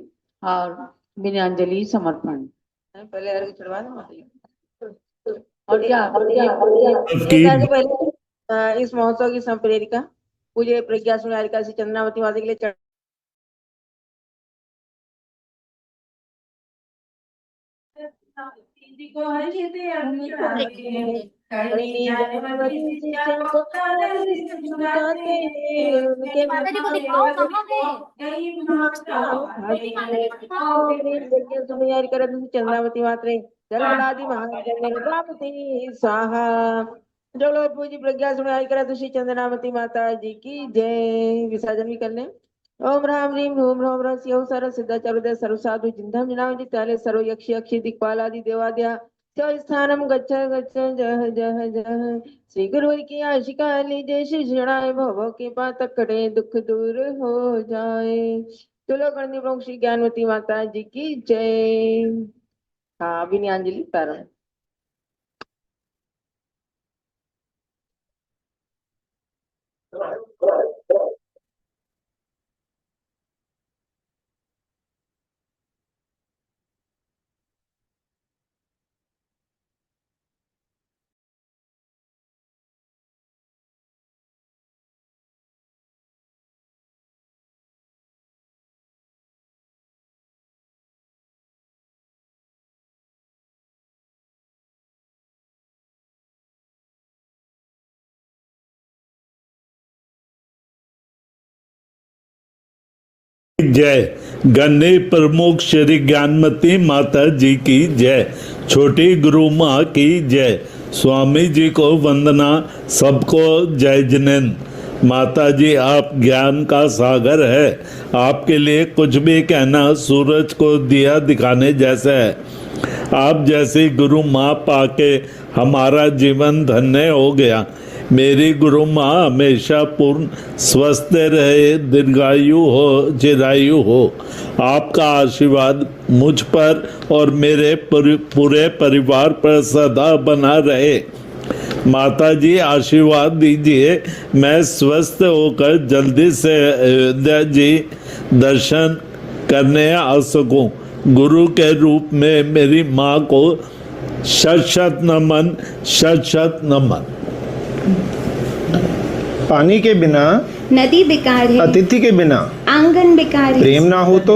और विनयांजलि समर्पण। पहले अर्घ चढ़वा दो माता जी। और क्या एक अर्घ पहले इस महोत्सव की संप्रेरिका पूज्य प्रज्ञा सुनारिका श्री चंद्रावती माता के लिए चंद्रावती मात्रे जलमलादि महागणपति स्वाहा। जो लोग पूजी प्रज्ञा सुनाई करा श्री चंद्रावती माता जी की जय। विसर्जन भी कर ले। ओम राम रीम रूम रोम रस यौ सर्व सिद्ध चरुदय सर्व साधु जिंधम जनाम जिताले सर्व यक्षि यक्षि दिक्पालादि देवाद्या स्थानम गच्छ गच्छ जह जह जह। श्री गुरु की आशिका लीजिए श्री शरणाय भव के पातक कटे दुख दूर हो जाए। चलो गणनी प्रमुख श्री ज्ञानवती माता जी की जय। हाँ, विनयांजलि प्रारंभ। जय। गन्ने प्रमुख श्री ज्ञानमती माता जी की जय। छोटी गुरु माँ की जय। स्वामी जी को वंदना, सबको जय जिनेन्द्र। माता जी आप ज्ञान का सागर है, आपके लिए कुछ भी कहना सूरज को दिया दिखाने जैसा है। आप जैसी गुरु माँ पाके हमारा जीवन धन्य हो गया। मेरी गुरु माँ हमेशा पूर्ण स्वस्थ रहे, दीर्घायु हो, चिरायु हो। आपका आशीर्वाद मुझ पर और मेरे पूरे परिवार पर सदा बना रहे। माता जी आशीर्वाद दीजिए, मैं स्वस्थ होकर जल्दी से अयोध्या जी दर्शन करने आ सकूं। गुरु के रूप में मेरी माँ को शत शत नमन, शत शत नमन। पानी के बिना नदी बेकार है, अतिथि के बिना आंगन बेकार है, प्रेम ना हो तो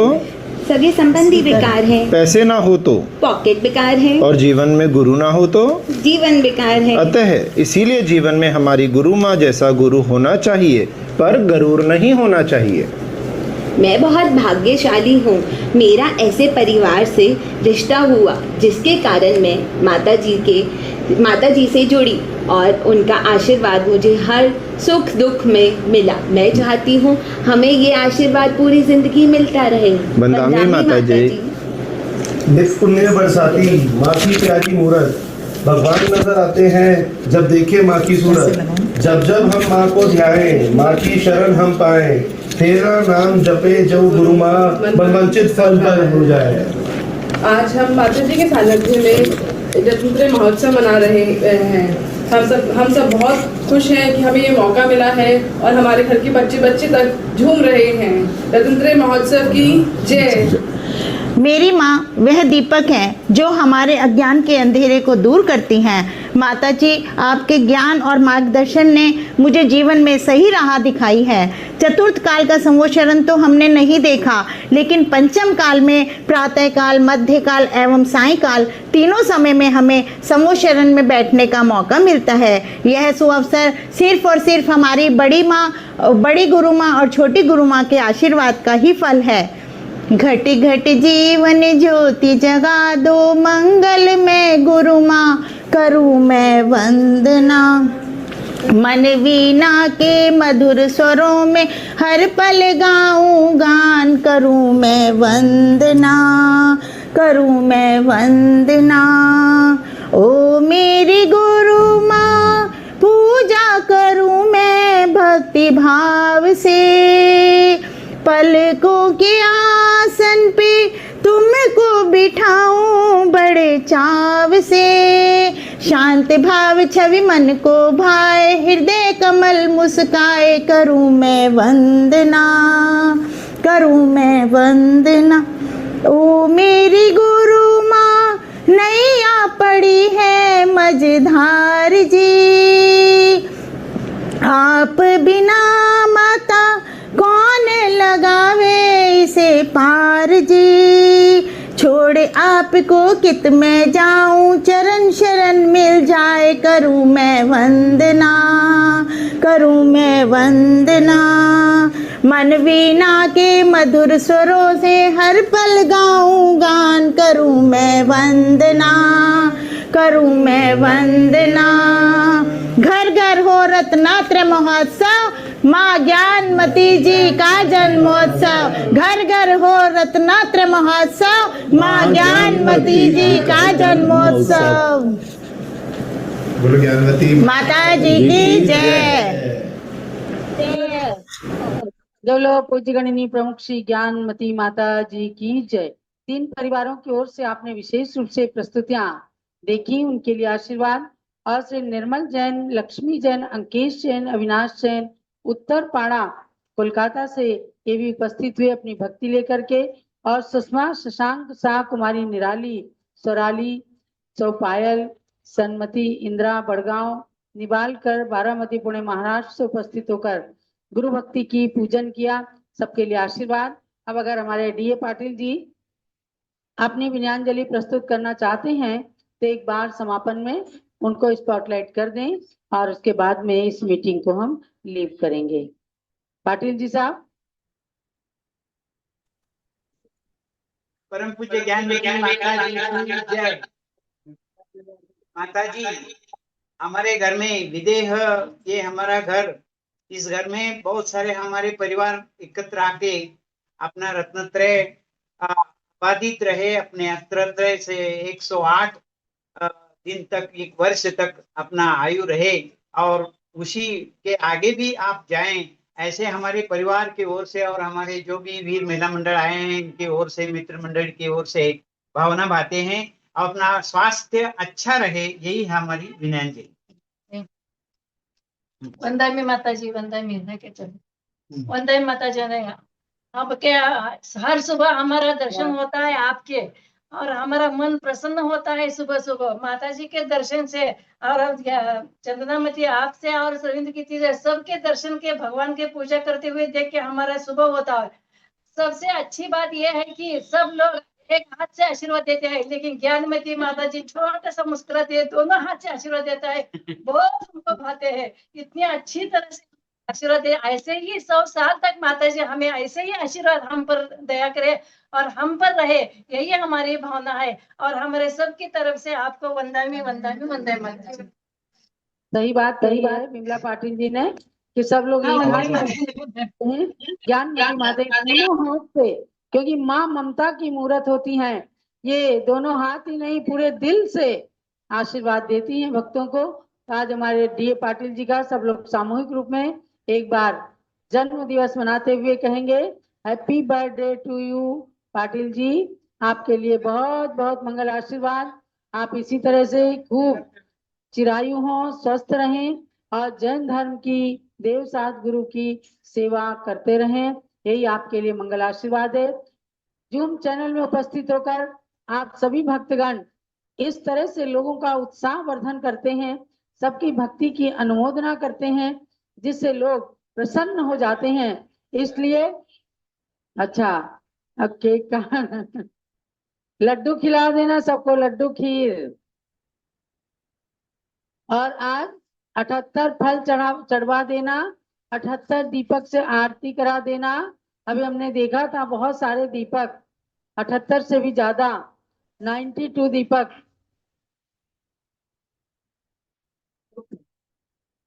सगे संबंधी बेकार है, पैसे ना हो तो पॉकेट बेकार है, और जीवन में गुरु ना हो तो जीवन बेकार है। अतः इसीलिए जीवन में हमारी गुरु माँ जैसा गुरु होना चाहिए, पर गरूर नहीं होना चाहिए। मैं बहुत भाग्यशाली हूँ, मेरा ऐसे परिवार से रिश्ता हुआ जिसके कारण मैं माता जी से जुड़ी और उनका आशीर्वाद मुझे हर सुख दुख में मिला। मैं चाहती हूँ हमें ये आशीर्वाद पूरी जिंदगी मिलता रहे। बंदामी माता जी। नित पुण्य बरसाती माँ की प्यारी मूरत, भगवान नजर आते हैं जब देखे माँ की सूरत। जब जब हम माँ को ध्याएं, माँ की शरण हम पाए, तेरा नाम जपे जो गुरु माँ, वंचित फल पर हो जाए। आज हम माता जी के सानिध्य में रत्नत्रय महोत्सव मना रहे हैं। हम सब बहुत खुश हैं कि हमें ये मौका मिला है और हमारे घर के बच्चे तक झूम रहे हैं। रत्नत्रय महोत्सव की जय। मेरी माँ वह दीपक हैं जो हमारे अज्ञान के अंधेरे को दूर करती हैं। माता जी आपके ज्ञान और मार्गदर्शन ने मुझे जीवन में सही राह दिखाई है। चतुर्थ काल का संवत्सरण तो हमने नहीं देखा, लेकिन पंचम काल में प्रातः काल, मध्य काल एवं सायं काल तीनों समय में हमें संवत्सरण में बैठने का मौका मिलता है। यह सुअवसर सिर्फ और सिर्फ हमारी बड़ी माँ, बड़ी गुरु माँ और छोटी गुरु माँ के आशीर्वाद का ही फल है। घट घट जीवन ज्योति जगा दो, मंगल में गुरु माँ करूँ मैं वंदना। मन वीणा के मधुर स्वरों में हर पल गाऊं गान, करूँ मैं वंदना, करूँ मैं वंदना। ओ मेरी गुरु माँ पूजा करूँ मैं भक्ति भाव से, पलकों के आसन पे तुमको बिठाऊं बड़े चाव से। शांत भाव छवि मन को भाए, हृदय कमल मुस्काए, करूं मैं वंदना, करूं मैं वंदना। ओ मेरी गुरु माँ नैया पड़ी है मझधार जी, आप बिना माता कौन लगावे इसे पार जी। छोड़ आपको कित मैं जाऊं, चरण शरण मिल जाए, करूं मैं वंदना, करूं मैं वंदना। मन वीणा के मधुर स्वरों से हर पल गाऊं गान, करूं मैं वंदना, करूं मैं वंदना। घर घर हो रत्नात्रय महोत्सव, माँ ज्ञानमती जी का जन्मोत्सव। घर घर हो रत्नात्रय महोत्सव, माँ ज्ञानमती जी का जन्मोत्सव। बोलो ज्ञानवती माता जी की जय। बोलो पूज्य गणिनी प्रमुख श्री ज्ञानमती माता जी की जय। 3 परिवारों की ओर से आपने विशेष रूप से प्रस्तुतियां देखी, उनके लिए आशीर्वाद। और श्री निर्मल जैन, लक्ष्मी जैन, अंकेश जैन, अविनाश जैन उत्तर पाड़ा कोलकाता से ये भी उपस्थित हुए अपनी भक्ति लेकर के। और सुषमा शशांक शाह, कुमारी निराली, स्वराली, चौपायल, सन्मति, इंदिरा बड़गांव, निबालकर, बारामती, पुणे महाराष्ट्र से उपस्थित होकर गुरु भक्ति की पूजन किया। सबके लिए आशीर्वाद। अब अगर हमारे डीए पाटिल जी अपनी विनयांजलि प्रस्तुत करना चाहते हैं तो एक बार समापन में उनको स्पॉटलाइट कर दें और उसके बाद में इस मीटिंग को हम लीव करेंगे। पाटिल जी साहब। परम पूज्य ज्ञानमती माता जी की जय। माता जी, हमारे घर में विदेह, ये हमारा घर, इस घर में बहुत सारे हमारे परिवार एकत्र आके अपना रत्नत्रय बाधित रहे, अपने रत्नत्रय से 108 दिन तक, 1 वर्ष तक अपना आयु रहे और उसी के आगे भी आप जाएं, ऐसे हमारे परिवार की ओर से और हमारे जो भी वीर महिला मंडल आए हैं इनकी ओर से, मित्र मंडल की ओर से भावना बातें हैं। अपना स्वास्थ्य अच्छा रहे, यही हमारी विनंती। वंदे माता जी, वंदे मिलने के चलो, वंदे माता जी। अब क्या हर सुबह हमारा दर्शन होता है आपके, और हमारा मन प्रसन्न होता है सुबह सुबह माता जी के दर्शन से। और चंदनामती आपसे और रविंद्र की चीजें सबके दर्शन के, भगवान के पूजा करते हुए देख के हमारा सुबह होता है। सबसे अच्छी बात यह है कि सब लोग एक हाथ से आशीर्वाद देते हैं, लेकिन ज्ञानमती माता जी छोटा सा मुस्कुराते हैं, दोनों हाथ से आशीर्वाद देता है, बहुत हमको भाते हैं। इतनी अच्छी तरह से आशीर्वाद दे। ऐसे ही 100 साल तक माता जी हमें ऐसे ही आशीर्वाद हम पर दया करे और हम पर रहे, यही हमारी भावना है। और हमारे सबकी तरफ से आपको वंदे वंदे माता। सही बात कही है बिमला पाटिल जी ने कि सब लोग ज्ञानमती माता दोनों हाथ से, क्योंकि माँ ममता की मूर्त होती हैं, ये दोनों हाथ ही नहीं पूरे दिल से आशीर्वाद देती हैं भक्तों को। आज हमारे डीए पाटिल जी का सब लोग सामूहिक रूप में एक बार जन्म दिवस मनाते हुए कहेंगे happy birthday to you Patil ji. आपके लिए बहुत बहुत मंगल आशीर्वाद। आप इसी तरह से खूब चिरायु हों, स्वस्थ रहें और जैन धर्म की देव सात गुरु की सेवा करते रहें, यही आपके लिए मंगल आशीर्वाद है। जूम चैनल में उपस्थित होकर आप सभी भक्तगण इस तरह से लोगों का उत्साह वर्धन करते हैं, सबकी भक्ति की अनुमोदना करते हैं, जिससे लोग प्रसन्न हो जाते हैं। इसलिए अच्छा, अब केक का लड्डू खिला देना सबको, लड्डू खीर। और आज 78 फल चढ़वा देना, 78 दीपक से आरती करा देना। अभी हमने देखा था बहुत सारे दीपक, 78 से भी ज्यादा, 92 दीपक।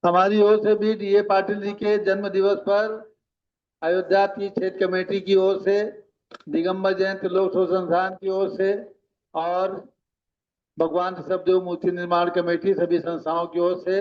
हमारी ओर से भी डीए पाटिल जी के जन्म दिवस पर अयोध्या की क्षेत्र कमेटी की ओर से, दिगंबर जैन त्रिलोक संस्थान की ओर से और भगवान ऋषभदेव मूर्ति निर्माण कमेटी सभी संस्थाओं की ओर से